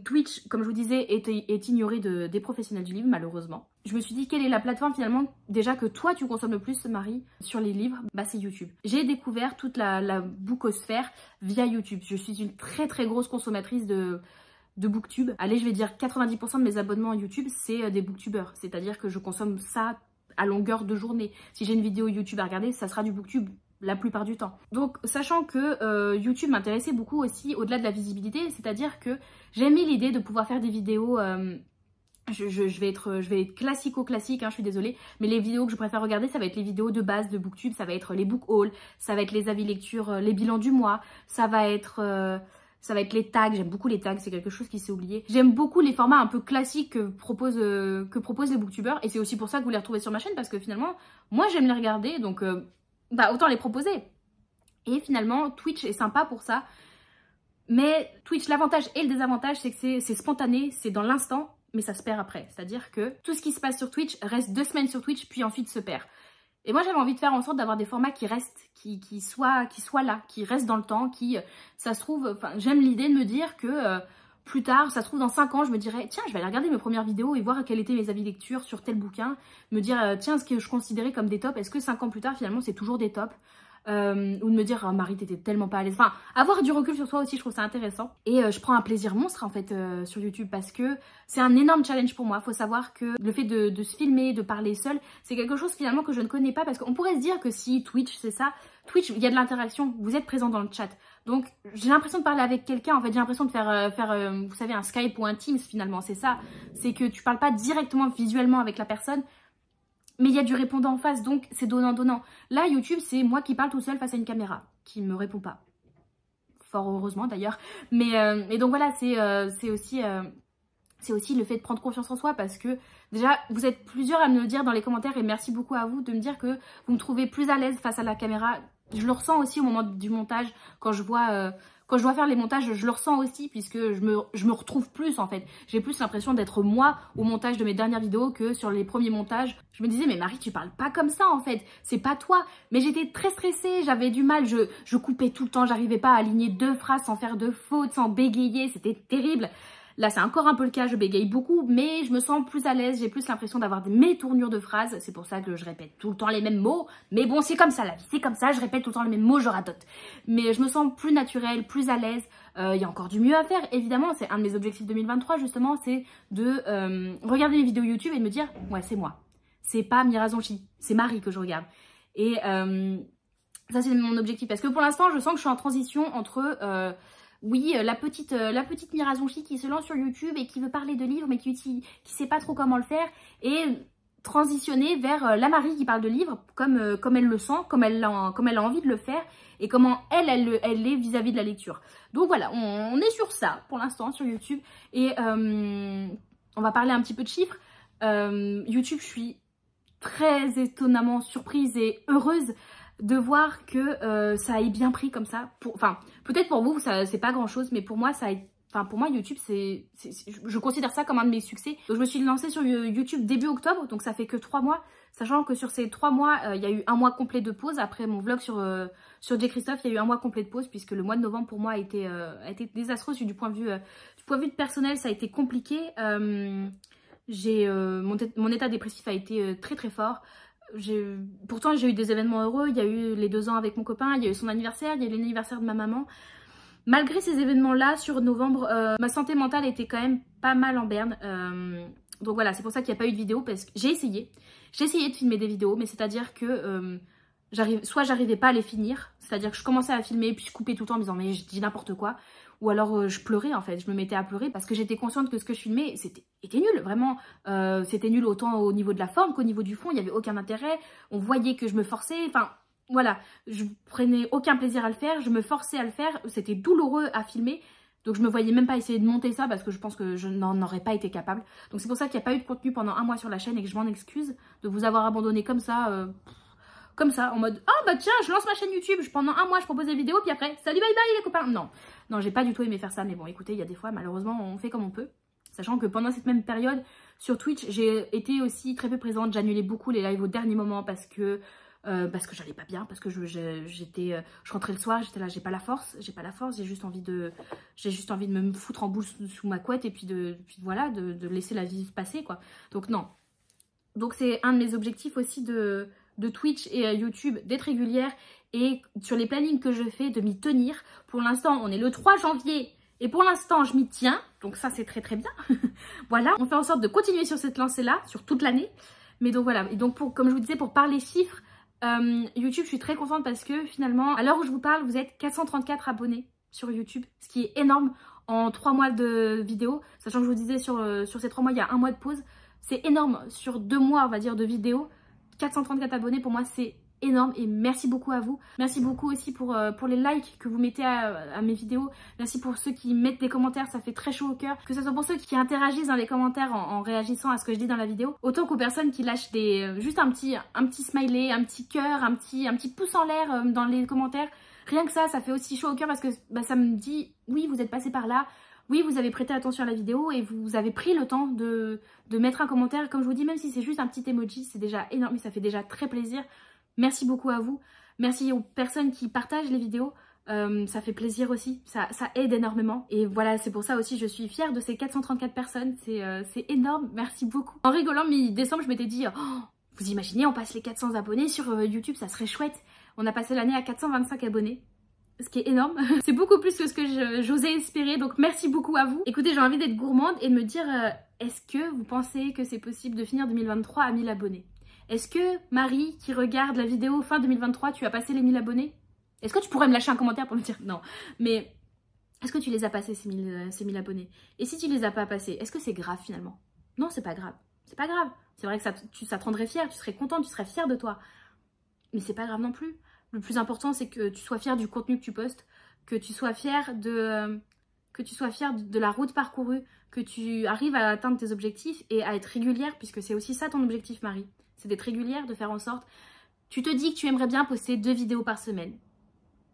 Twitch, comme je vous disais, est ignoré des professionnels du livre, malheureusement. Je me suis dit, quelle est la plateforme finalement, déjà que toi tu consommes le plus, Marie, sur les livres? Bah c'est YouTube. J'ai découvert toute la bookosphère via YouTube. Je suis une très très grosse consommatrice de booktube. Allez, je vais dire 90% de mes abonnements YouTube, c'est des booktubeurs. C'est-à-dire que je consomme ça à longueur de journée. Si j'ai une vidéo YouTube à regarder, ça sera du booktube la plupart du temps. Donc, sachant que YouTube m'intéressait beaucoup aussi au-delà de la visibilité, c'est-à-dire que j'aimais l'idée de pouvoir faire des vidéos... je vais être classico-classique, hein, je suis désolée, mais les vidéos que je préfère regarder, ça va être les vidéos de base de booktube, ça va être les book hauls, ça va être les avis lecture, les bilans du mois, ça va être les tags. J'aime beaucoup les tags, c'est quelque chose qui s'est oublié. J'aime beaucoup les formats un peu classiques que proposent les booktubeurs, et c'est aussi pour ça que vous les retrouvez sur ma chaîne, parce que finalement, moi j'aime les regarder, donc autant les proposer. Et finalement, Twitch est sympa pour ça, mais Twitch, l'avantage et le désavantage, c'est que c'est spontané, c'est dans l'instant, mais ça se perd après. C'est-à-dire que tout ce qui se passe sur Twitch reste 2 semaines sur Twitch, puis ensuite se perd. Et moi, j'avais envie de faire en sorte d'avoir des formats qui restent, qui soient là, qui restent dans le temps, ça se trouve, enfin, j'aime l'idée de me dire que plus tard, ça se trouve dans 5 ans, je me dirais, tiens, je vais aller regarder mes premières vidéos et voir quels étaient mes avis lecture sur tel bouquin, me dire, tiens, ce que je considérais comme des tops, est-ce que 5 ans plus tard, finalement, c'est toujours des tops? Ou de me dire, oh, Marie, t'étais tellement pas à l'aise. Enfin, avoir du recul sur soi aussi, je trouve ça intéressant. Et je prends un plaisir monstre en fait sur YouTube, parce que c'est un énorme challenge pour moi. Faut savoir que le fait de se filmer, de parler seul, c'est quelque chose finalement que je ne connais pas, parce qu'on pourrait se dire que si Twitch c'est ça, Twitch il y a de l'interaction, vous êtes présent dans le chat. Donc j'ai l'impression de parler avec quelqu'un, en fait j'ai l'impression de faire vous savez, un Skype ou un Teams finalement, c'est ça. C'est que tu parles pas directement visuellement avec la personne, mais il y a du répondant en face, donc c'est donnant-donnant. Là, YouTube, c'est moi qui parle tout seul face à une caméra, qui me répond pas. Fort heureusement d'ailleurs. Mais donc voilà, c'est aussi le fait de prendre confiance en soi, parce que déjà, vous êtes plusieurs à me le dire dans les commentaires, et merci beaucoup à vous de me dire que vous me trouvez plus à l'aise face à la caméra. Je le ressens aussi au moment du montage, quand je dois faire les montages, je le ressens aussi, puisque je me retrouve plus en fait. J'ai plus l'impression d'être moi au montage de mes dernières vidéos que sur les premiers montages. Je me disais, mais Marie, tu parles pas comme ça en fait, c'est pas toi. Mais j'étais très stressée, j'avais du mal, je coupais tout le temps, j'arrivais pas à aligner 2 phrases sans faire de fautes, sans bégayer, c'était terrible. Là, c'est encore un peu le cas, je bégaye beaucoup, mais je me sens plus à l'aise, j'ai plus l'impression d'avoir mes tournures de phrases. C'est pour ça que je répète tout le temps les mêmes mots. Mais bon, c'est comme ça la vie, c'est comme ça, je répète tout le temps les mêmes mots, je ratote. Mais je me sens plus naturelle, plus à l'aise. Il y a encore du mieux à faire, évidemment. C'est un de mes objectifs 2023, justement, c'est de regarder les vidéos YouTube et de me dire, ouais, c'est moi. C'est pas Mirazonchi, c'est Marie que je regarde. Et ça, c'est mon objectif. Parce que pour l'instant, je sens que je suis en transition entre... oui, la petite Mirazonchi qui se lance sur YouTube et qui veut parler de livres, mais qui sait pas trop comment le faire, et transitionner vers la Marie qui parle de livres comme elle le sent, comme elle a envie de le faire, et comment elle est vis-à-vis de la lecture. Donc voilà, on est sur ça pour l'instant sur YouTube, et on va parler un petit peu de chiffres. YouTube, je suis très étonnamment surprise et heureuse de voir que ça ait bien pris comme ça. Enfin, peut-être pour vous, c'est pas grand-chose, mais pour moi, pour moi, YouTube, je considère ça comme un de mes succès. Donc, je me suis lancée sur YouTube début octobre, donc ça fait que 3 mois. Sachant que sur ces 3 mois, il y a eu 1 mois complet de pause. Après mon vlog sur J. Christophe, il y a eu 1 mois complet de pause, puisque le mois de novembre, pour moi, a été désastreux. Du point de vue personnel, ça a été compliqué. Mon état dépressif a été très très fort. Pourtant j'ai eu des événements heureux, il y a eu les 2 ans avec mon copain, il y a eu son anniversaire, il y a eu l'anniversaire de ma maman. Malgré ces événements là, sur novembre, ma santé mentale était quand même pas mal en berne. Donc voilà, c'est pour ça qu'il n'y a pas eu de vidéo, parce que j'ai essayé de filmer des vidéos, mais c'est à dire que soit j'arrivais pas à les finir, c'est-à-dire que je commençais à filmer puis je coupais tout le temps en me disant mais je dis n'importe quoi, ou alors je pleurais en fait, je me mettais à pleurer parce que j'étais consciente que ce que je filmais était nul, vraiment, c'était nul autant au niveau de la forme qu'au niveau du fond, il n'y avait aucun intérêt, on voyait que je me forçais, enfin voilà, je prenais aucun plaisir à le faire, je me forçais à le faire, c'était douloureux à filmer. Donc je me voyais même pas essayer de monter ça parce que je pense que je n'en aurais pas été capable. Donc c'est pour ça qu'il n'y a pas eu de contenu pendant un mois sur la chaîne et que je m'en excuse de vous avoir abandonné comme ça, en mode ah bah tiens je lance ma chaîne YouTube, pendant un mois je propose des vidéos puis après salut bye bye les copains. Non j'ai pas du tout aimé faire ça, mais bon écoutez, il y a des fois malheureusement on fait comme on peut. Sachant que pendant cette même période sur Twitch j'ai été aussi très peu présente, j'annulais beaucoup les lives au dernier moment parce que j'allais pas bien, parce que je rentrais le soir, j'étais là, j'ai pas la force, j'ai juste envie de me foutre en boule sous ma couette et puis voilà, de laisser la vie passer quoi. Donc non. Donc c'est un de mes objectifs aussi de Twitch et YouTube, d'être régulière et sur les plannings que je fais, de m'y tenir. Pour l'instant, on est le 3 janvier et pour l'instant, je m'y tiens. Donc ça, c'est très très bien. Voilà, on fait en sorte de continuer sur cette lancée-là, sur toute l'année. Mais donc voilà, et donc comme je vous disais, pour parler chiffres, YouTube, je suis très contente parce que finalement, à l'heure où je vous parle, vous êtes 434 abonnés sur YouTube, ce qui est énorme en 3 mois de vidéos. Sachant que je vous disais, sur ces 3 mois, il y a un mois de pause. C'est énorme. Sur 2 mois, on va dire, de vidéos, 434 abonnés, pour moi, c'est énorme et merci beaucoup à vous. Merci beaucoup aussi pour les likes que vous mettez à mes vidéos. Merci pour ceux qui mettent des commentaires, ça fait très chaud au cœur. Que ce soit pour ceux qui interagissent dans les commentaires en réagissant à ce que je dis dans la vidéo, autant qu'aux personnes qui lâchent juste un petit smiley, un petit cœur, un petit pouce en l'air dans les commentaires. Rien que ça fait aussi chaud au cœur parce que ça me dit oui, vous êtes passé par là. Oui, vous avez prêté attention à la vidéo et vous avez pris le temps de mettre un commentaire. Comme je vous dis, même si c'est juste un petit emoji, c'est déjà énorme et ça fait déjà très plaisir. Merci beaucoup à vous. Merci aux personnes qui partagent les vidéos. Ça fait plaisir aussi. Ça aide énormément. Et voilà, c'est pour ça aussi je suis fière de ces 434 personnes. C'est énorme. Merci beaucoup. En rigolant, mi-décembre, je m'étais dit oh, vous imaginez, on passe les 400 abonnés sur YouTube, ça serait chouette. On a passé l'année à 425 abonnés. Ce qui est énorme. C'est beaucoup plus que ce que j'osais espérer, donc merci beaucoup à vous. Écoutez, j'ai envie d'être gourmande et de me dire, est-ce que vous pensez que c'est possible de finir 2023 à 1000 abonnés? Est-ce que Marie, qui regarde la vidéo fin 2023, tu as passé les 1000 abonnés? Est-ce que tu pourrais me lâcher un commentaire pour me dire non? Mais est-ce que tu les as passés ces 1000 abonnés? Et si tu les as pas passés, est-ce que c'est grave finalement? Non, c'est pas grave. C'est pas grave. C'est vrai que ça te rendrait fière, tu serais contente, tu serais fière de toi. Mais c'est pas grave non plus. Le plus important, c'est que tu sois fière du contenu que tu postes, que tu sois fière de la route parcourue, que tu arrives à atteindre tes objectifs et à être régulière, puisque c'est aussi ça ton objectif, Marie. C'est d'être régulière, de faire en sorte... Tu te dis que tu aimerais bien poster 2 vidéos par semaine.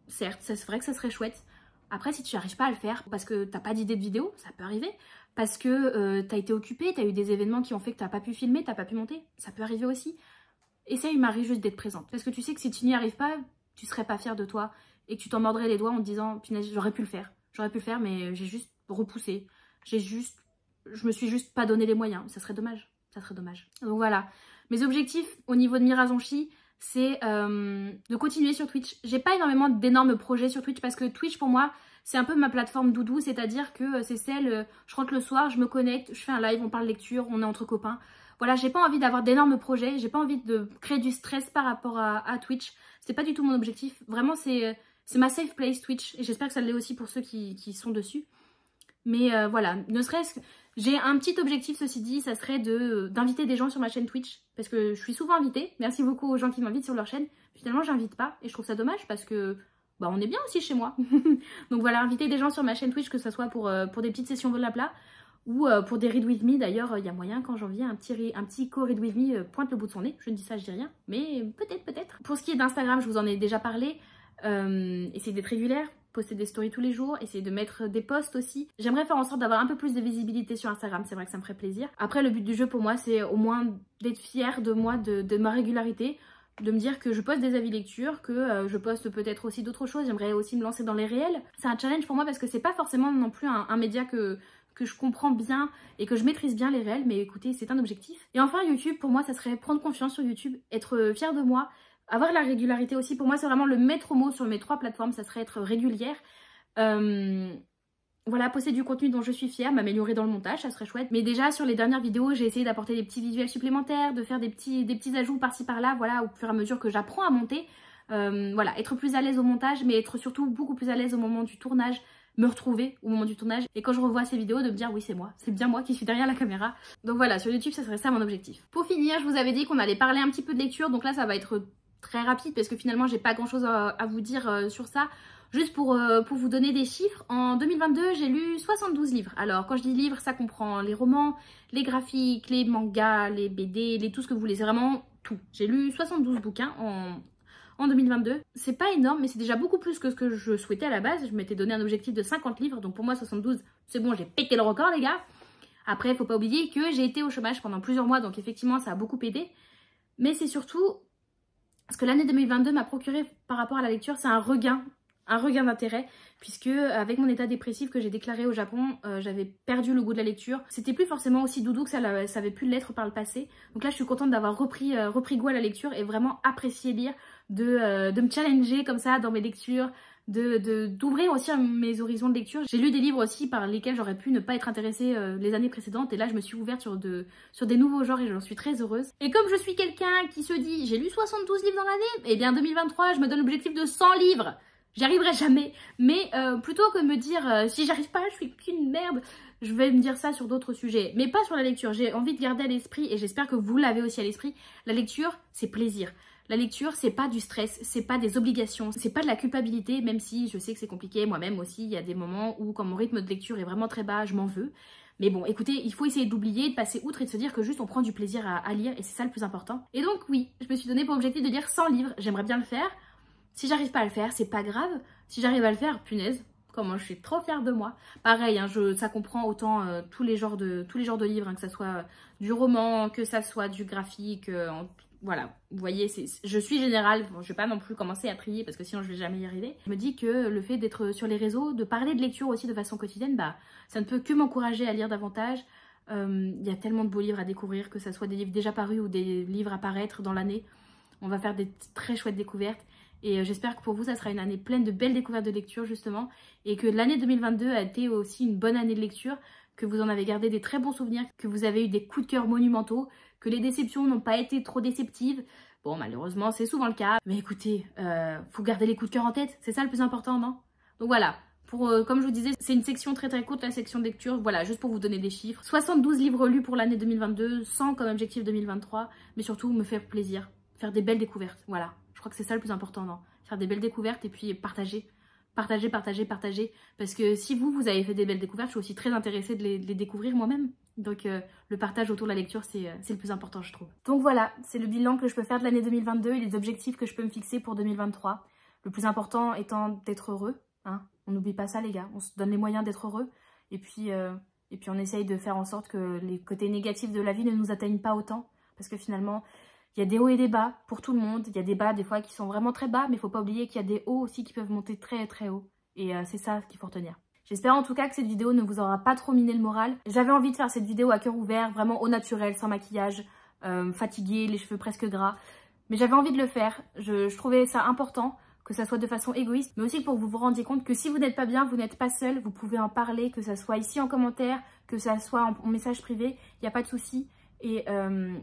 Certes, c'est vrai que ça serait chouette. Après, si tu n'arrives pas à le faire parce que t'as pas d'idée de vidéo, ça peut arriver. Parce que t'as été occupée, t'as eu des événements qui ont fait que t'as pas pu filmer, t'as pas pu monter. Ça peut arriver aussi. Essaye, Marie, juste d'être présente. Parce que tu sais que si tu n'y arrives pas, tu serais pas fière de toi et que tu t'en mordrais les doigts en te disant punaise, j'aurais pu le faire. J'aurais pu le faire, mais j'ai juste repoussé. Je me suis juste pas donné les moyens. Ça serait dommage. Ça serait dommage. Donc voilà. Mes objectifs au niveau de Mirazonchi, c'est de continuer sur Twitch. J'ai pas énormément d'énormes projets sur Twitch parce que Twitch, pour moi, c'est un peu ma plateforme doudou. C'est-à-dire que c'est celle, je rentre le soir, je me connecte, je fais un live, on parle lecture, on est entre copains. Voilà, j'ai pas envie d'avoir d'énormes projets, j'ai pas envie de créer du stress par rapport à Twitch. C'est pas du tout mon objectif. Vraiment, c'est ma safe place Twitch. Et j'espère que ça l'est aussi pour ceux qui sont dessus. Mais voilà, ne serait-ce que... J'ai un petit objectif, ceci dit, ça serait d'inviter des gens sur ma chaîne Twitch. Parce que je suis souvent invitée. Merci beaucoup aux gens qui m'invitent sur leur chaîne. Finalement, j'invite pas. Et je trouve ça dommage parce que... Bah, on est bien aussi chez moi. Donc voilà, inviter des gens sur ma chaîne Twitch, que ce soit pour des petites sessions de la plat ou pour des Read With Me. D'ailleurs, il y a moyen, quand j'en viens, un petit co-Read With Me pointe le bout de son nez. Je ne dis ça, je dis rien. Mais peut-être. Pour ce qui est d'Instagram, je vous en ai déjà parlé. Essayez d'être régulière, poster des stories tous les jours, essayer de mettre des posts aussi. J'aimerais faire en sorte d'avoir un peu plus de visibilité sur Instagram, c'est vrai que ça me ferait plaisir. Après, le but du jeu pour moi, c'est au moins d'être fière de moi, de ma régularité, de me dire que je poste des avis lecture, que je poste peut-être aussi d'autres choses. J'aimerais aussi me lancer dans les réels. C'est un challenge pour moi parce que c'est pas forcément non plus un média que je comprends bien et que je maîtrise bien les réels, mais écoutez, c'est un objectif. Et enfin, YouTube, pour moi, ça serait prendre confiance sur YouTube, être fière de moi, avoir la régularité aussi. Pour moi, c'est vraiment le maître mot sur mes 3 plateformes, ça serait être régulière. Voilà, poster du contenu dont je suis fière, m'améliorer dans le montage, ça serait chouette. Mais déjà, sur les dernières vidéos, j'ai essayé d'apporter des petits visuels supplémentaires, de faire des petits ajouts par-ci par-là, voilà, au fur et à mesure que j'apprends à monter. Voilà, être plus à l'aise au montage, mais être surtout beaucoup plus à l'aise au moment du tournage, me retrouver au moment du tournage. Et quand je revois ces vidéos, de me dire oui, c'est moi, c'est bien moi qui suis derrière la caméra. Donc voilà, sur YouTube, ça serait ça mon objectif. Pour finir, je vous avais dit qu'on allait parler un petit peu de lecture, donc là, ça va être très rapide parce que finalement, j'ai pas grand chose à vous dire sur ça. Juste pour vous donner des chiffres, en 2022, j'ai lu 72 livres. Alors, quand je dis livres, ça comprend les romans, les graphiques, les mangas, les BD, tout ce que vous voulez. C'est vraiment tout. J'ai lu 72 bouquins en 2022. C'est pas énorme, mais c'est déjà beaucoup plus que ce que je souhaitais à la base. Je m'étais donné un objectif de 50 livres, donc pour moi 72, c'est bon, j'ai pété le record les gars. Après, il faut pas oublier que j'ai été au chômage pendant plusieurs mois, donc effectivement ça a beaucoup aidé. Mais c'est surtout ce que l'année 2022 m'a procuré par rapport à la lecture, c'est un regain d'intérêt, puisque avec mon état dépressif que j'ai déclaré au Japon, j'avais perdu le goût de la lecture. C'était plus forcément aussi doudou que ça avait pu l'être par le passé. Donc là, je suis contente d'avoir repris goût à la lecture et vraiment apprécié lire, de me challenger comme ça dans mes lectures, d'ouvrir aussi mes horizons de lecture. J'ai lu des livres aussi par lesquels j'aurais pu ne pas être intéressée les années précédentes, et là je me suis ouverte sur des nouveaux genres et j'en suis très heureuse. Et comme je suis quelqu'un qui se dit j'ai lu 72 livres dans l'année, et bien 2023 je me donne l'objectif de 100 livres. J'y arriverai jamais, mais plutôt que de me dire si j'arrive pas, je suis qu'une merde, je vais me dire ça sur d'autres sujets, mais pas sur la lecture. J'ai envie de garder à l'esprit, et j'espère que vous l'avez aussi à l'esprit, la lecture c'est plaisir. La lecture, c'est pas du stress, c'est pas des obligations, c'est pas de la culpabilité, même si je sais que c'est compliqué. Moi-même aussi, il y a des moments où quand mon rythme de lecture est vraiment très bas, je m'en veux. Mais bon, écoutez, il faut essayer d'oublier, de passer outre et de se dire que juste on prend du plaisir à lire, et c'est ça le plus important. Et donc oui, je me suis donné pour objectif de lire 100 livres, j'aimerais bien le faire. Si j'arrive pas à le faire, c'est pas grave. Si j'arrive à le faire, punaise, comment je suis trop fière de moi. Pareil, hein, ça comprend autant tous les genres de livres, hein, que ça soit du roman, que ça soit du graphique, voilà, vous voyez, je suis générale, bon, je vais pas non plus commencer à trier parce que sinon je vais jamais y arriver. Je me dis que le fait d'être sur les réseaux, de parler de lecture aussi de façon quotidienne, bah ça ne peut que m'encourager à lire davantage. Il y a tellement de beaux livres à découvrir, que ça soit des livres déjà parus ou des livres à paraître dans l'année. On va faire des très chouettes découvertes. Et j'espère que pour vous, ça sera une année pleine de belles découvertes de lecture, justement. Et que l'année 2022 a été aussi une bonne année de lecture, que vous en avez gardé des très bons souvenirs, que vous avez eu des coups de cœur monumentaux, que les déceptions n'ont pas été trop déceptives. Bon, malheureusement, c'est souvent le cas. Mais écoutez, faut garder les coups de cœur en tête. C'est ça le plus important, non? Donc voilà. Comme je vous disais, c'est une section très très courte, la section de lecture. Voilà, juste pour vous donner des chiffres. 72 livres lus pour l'année 2022, 100 comme objectif 2023. Mais surtout, me faire plaisir. Faire des belles découvertes. Voilà. Je crois que c'est ça le plus important, non? Faire des belles découvertes et puis partager. Partager. Parce que si vous avez fait des belles découvertes, je suis aussi très intéressée de les découvrir moi-même. Donc le partage autour de la lecture, c'est le plus important, je trouve. Donc voilà, c'est le bilan que je peux faire de l'année 2022 et les objectifs que je peux me fixer pour 2023. Le plus important étant d'être heureux. Hein. On n'oublie pas ça, les gars. On se donne les moyens d'être heureux. Et puis on essaye de faire en sorte que les côtés négatifs de la vie ne nous atteignent pas autant. Parce que finalement, il y a des hauts et des bas pour tout le monde. Il y a des bas des fois qui sont vraiment très bas, mais il ne faut pas oublier qu'il y a des hauts aussi qui peuvent monter très très haut. Et c'est ça qu'il faut retenir. J'espère en tout cas que cette vidéo ne vous aura pas trop miné le moral. J'avais envie de faire cette vidéo à cœur ouvert, vraiment au naturel, sans maquillage, fatiguée, les cheveux presque gras. Mais j'avais envie de le faire. Je trouvais ça important, que ça soit de façon égoïste, mais aussi pour que vous vous rendiez compte que si vous n'êtes pas bien, vous n'êtes pas seul, vous pouvez en parler, que ça soit ici en commentaire, que ça soit en message privé, il n'y a pas de souci. Et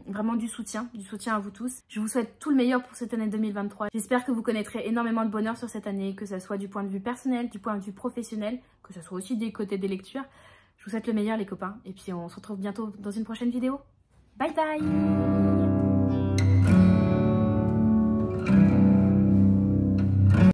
vraiment du soutien à vous tous. Je vous souhaite tout le meilleur pour cette année 2023. J'espère que vous connaîtrez énormément de bonheur sur cette année, que ce soit du point de vue personnel, du point de vue professionnel, que ce soit aussi des côtés des lectures. Je vous souhaite le meilleur les copains, et puis on se retrouve bientôt dans une prochaine vidéo. Bye bye!